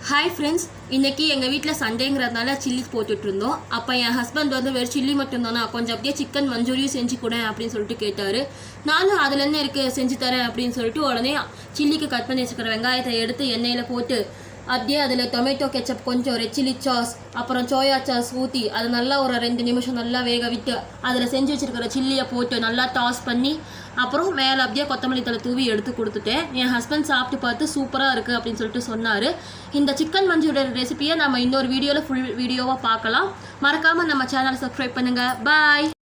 Hi friends, இன்றைக்கி எங்கள் வீட்டில் சண்டேங்கிறதுனால சில்லி போட்டுட்ருந்தோம். அப்போ என் ஹஸ்பண்ட் வந்து வெறும் சில்லி மட்டும்தானா, கொஞ்சம் அப்படியே சிக்கன் மஞ்சூரியும் செஞ்சு கூட அப்படின்னு சொல்லிட்டு கேட்டார். நானும் அதில் என்ன இருக்குது செஞ்சு தரேன் அப்படின்னு சொல்லிட்டு உடனே சில்லிக்கு கட் பண்ணி வச்சுக்கிற வெங்காயத்தை எடுத்து எண்ணெயில் போட்டு அப்படியே அதில் டொமேட்டோ கெச்சப் கொஞ்சம் ரெட் சில்லி சாஸ் அப்புறம் சோயா சாஸ் ஊற்றி அதை நல்லா ஒரு 2 நிமிஷம் நல்லா வேக விட்டு அதில் செஞ்சு வச்சுருக்கிற சில்லியை போட்டு நல்லா டாஸ் பண்ணி அப்புறம் மேலே அப்படியே கொத்தமல்லி தழை தூவி எடுத்து கொடுத்துட்டேன். என் ஹஸ்பண்ட் சாப்பிட்டு பார்த்து சூப்பராக இருக்குது அப்படின்னு சொல்லிட்டு சொன்னார். இந்த சிக்கன் மஞ்சூரியன் ரெசிபியை நம்ம இன்னொரு வீடியோவில் ஃபுல் வீடியோவாக பார்க்கலாம். மறக்காமல் நம்ம சேனலை சப்ஸ்கிரைப் பண்ணுங்கள். பாய்.